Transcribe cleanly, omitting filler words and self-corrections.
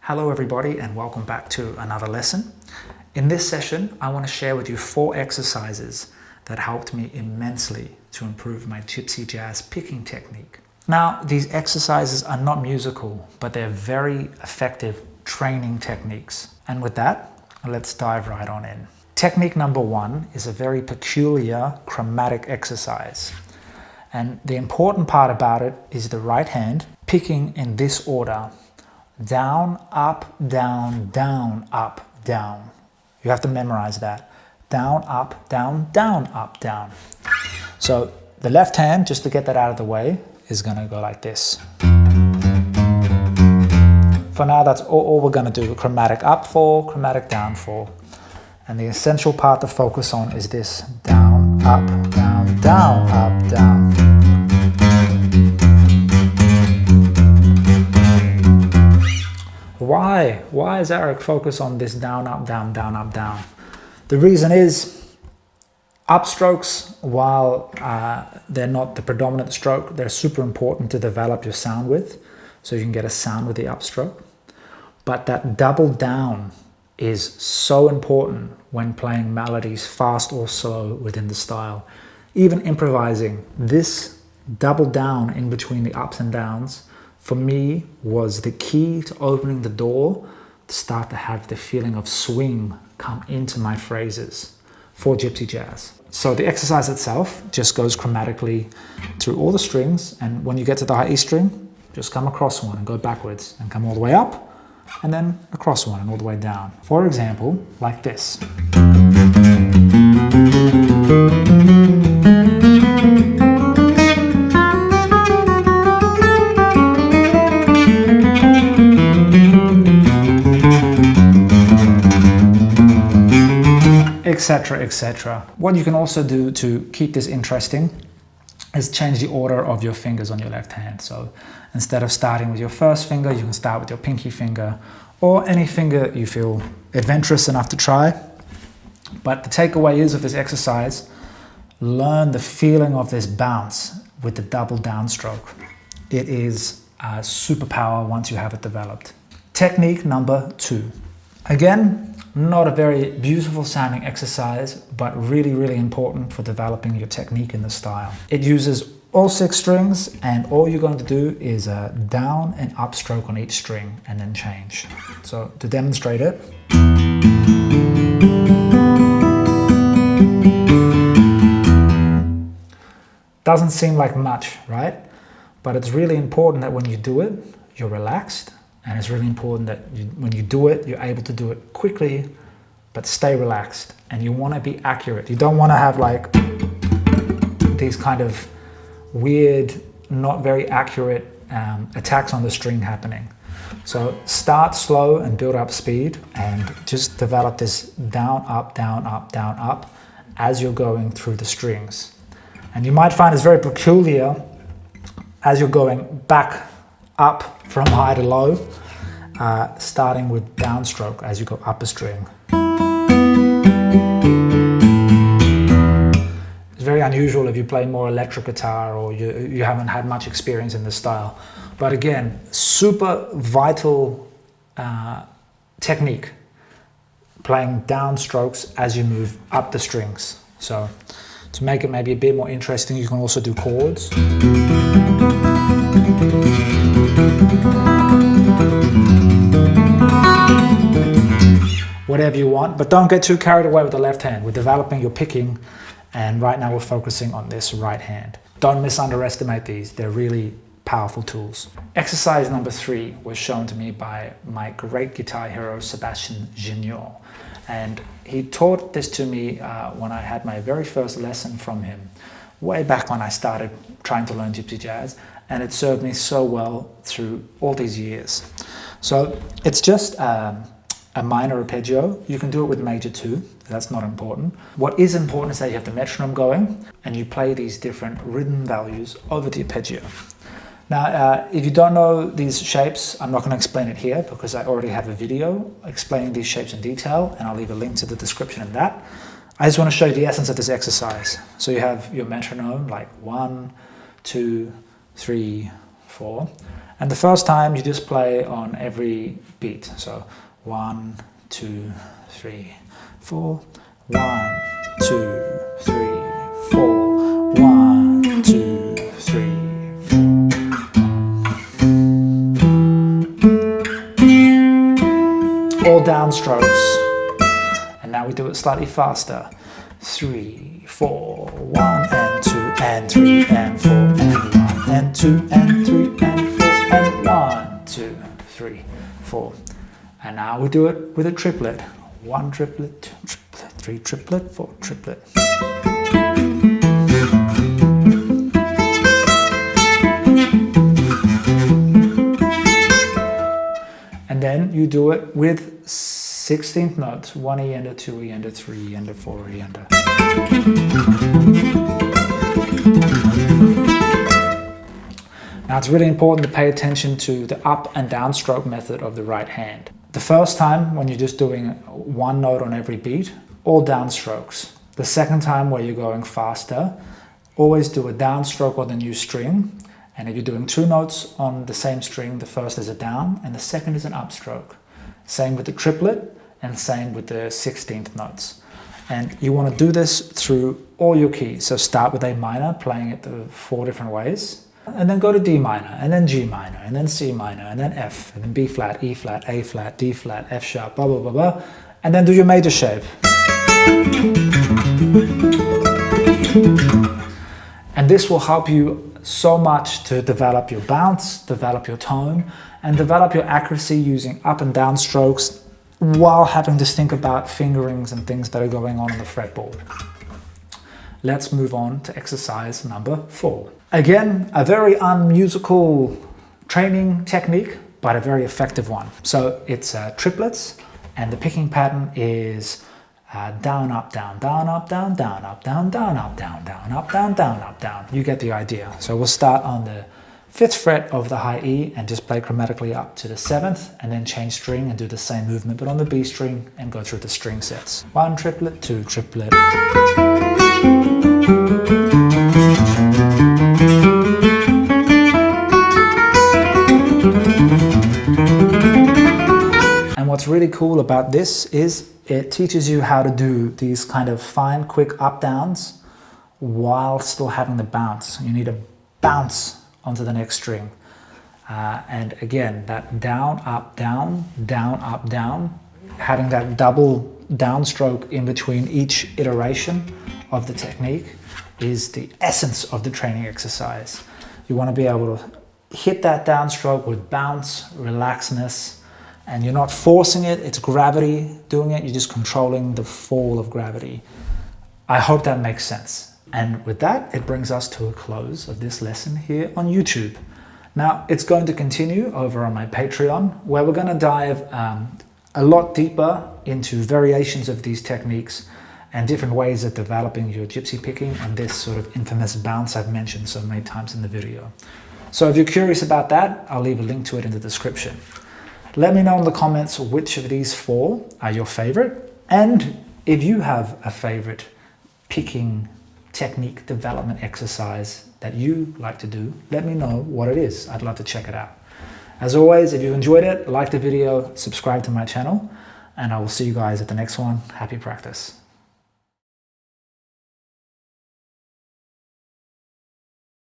Hello everybody and welcome back to another lesson. In this session, I want to share with you 4 exercises that helped me immensely to improve my gypsy jazz picking technique. Now, these exercises are not musical, but they're very effective training techniques. And with that, let's dive right on in. Technique number 1 is a very peculiar chromatic exercise. And the important part about it is the right hand picking in this order. Down, up, down, down, up, down. You have to memorize that. Down, up, down, down, up, down. So the left hand, just to get that out of the way, is going to go like this. For now, that's all we're going to do. Chromatic up 4, chromatic down 4. And the essential part to focus on is this. Down, up, down, down, up, down. Why is Eric focused on this down, up, down, down, up, down? The reason is upstrokes, while they're not the predominant stroke, they're super important to develop your sound with, so you can get a sound with the upstroke. But that double down is so important when playing melodies fast or slow within the style. Even improvising, this double down in between the ups and downs for me was the key to opening the door to start to have the feeling of swing come into my phrases for gypsy jazz. So the exercise itself just goes chromatically through all the strings, and when you get to the high E string, just come across one and go backwards and come all the way up and then across one and all the way down. For example, like this. Etc, etc. What you can also do to keep this interesting is change the order of your fingers on your left hand. So instead of starting with your first finger, you can start with your pinky finger or any finger you feel adventurous enough to try. But the takeaway is of this exercise, learn the feeling of this bounce with the double downstroke. It is a superpower once you have it developed. Technique number 2. Again, not a very beautiful sounding exercise, but really, really important for developing your technique in the style. It uses all 6 strings, and all you're going to do is a down and up stroke on each string and then change. So to demonstrate it. Doesn't seem like much, right? But it's really important that when you do it, you're relaxed. And it's really important that when you do it, you're able to do it quickly, but stay relaxed. And you want to be accurate. You don't want to have like these kind of weird, not very accurate attacks on the string happening. So start slow and build up speed, and just develop this down, up, down, up, down, up as you're going through the strings. And you might find it's very peculiar as you're going back up from high to low, starting with downstroke as you go up a string. It's very unusual if you play more electric guitar or you haven't had much experience in this style. But again, super vital technique, playing downstrokes as you move up the strings. So to make it maybe a bit more interesting, you can also do chords. Whatever you want, but don't get too carried away with the left hand. We're developing your picking, and right now we're focusing on this right hand. Don't underestimate these. They're really powerful tools. Exercise number 3 was shown to me by my great guitar hero, Sebastian Gignot. And he taught this to me when I had my very first lesson from him, way back when I started trying to learn gypsy jazz, and it served me so well through all these years. So it's just a minor arpeggio. You can do it with major too, that's not important. What is important is that you have the metronome going and you play these different rhythm values over the arpeggio. Now, if you don't know these shapes, I'm not going to explain it here because I already have a video explaining these shapes in detail, and I'll leave a link to the description of that. I just want to show you the essence of this exercise. So you have your metronome like 1, 2, 3, 4, And the first time you just play on every beat. So 1, 2, 3, 4. 1, 2, 3, 4. 1, 2, 3, 4. All downstrokes. And now we do it slightly faster. 3, 4, 1 and 2 and 3 and 4 and 1 and 2 and 3 and 4 and 1, 2, 3, 4. And now we do it with a triplet. 1 triplet, 2 triplet, 3 triplet, 4 triplet. And then you do it with 16th notes, 1 E ender, 2 E ender, 3 E ender, 4 E ender. Now it's really important to pay attention to the up and down stroke method of the right hand. The first time when you're just doing one note on every beat, all downstrokes. The second time where you're going faster, always do a downstroke on the new string. And if you're doing 2 notes on the same string, the first is a down and the second is an upstroke. Same with the triplet and same with the 16th notes. And you want to do this through all your keys. So start with A minor, playing it the 4 different ways. And then go to D minor, and then G minor, and then C minor, and then F, and then B flat, E flat, A flat, D flat, F sharp, blah, blah, blah, blah. And then do your major shape. And this will help you so much to develop your bounce, develop your tone, and develop your accuracy using up and down strokes while having to think about fingerings and things that are going on the fretboard. Let's move on to exercise number 4. Again, a very unmusical training technique, but a very effective one. So it's triplets, and the picking pattern is down, up, down, down, up, down, down, up, down, down, up, down, down, up, down, down, up, down. You get the idea. So we'll start on the 5th fret of the high E and just play chromatically up to the 7th, and then change string and do the same movement but on the B string and go through the string sets. 1 triplet, 2 triplet. And what's really cool about this is it teaches you how to do these kind of fine, quick up downs while still having the bounce. You need to bounce onto the next string. And again, that down, up, down, down, up, down, having that double downstroke in between each iteration of the technique is the essence of the training exercise. You want to be able to hit that downstroke with bounce, relaxedness, and you're not forcing it, it's gravity doing it, you're just controlling the fall of gravity. I hope that makes sense. And with that, it brings us to a close of this lesson here on YouTube. Now, it's going to continue over on my Patreon, where we're going to dive a lot deeper into variations of these techniques and different ways of developing your gypsy picking and this sort of infamous bounce I've mentioned so many times in the video. So if you're curious about that, I'll leave a link to it in the description. Let me know in the comments which of these 4 are your favorite, and if you have a favorite picking technique development exercise that you like to do, let me know what it is. I'd love to check it out. As always, if you enjoyed it, like the video, subscribe to my channel, and I will see you guys at the next one. Happy practice.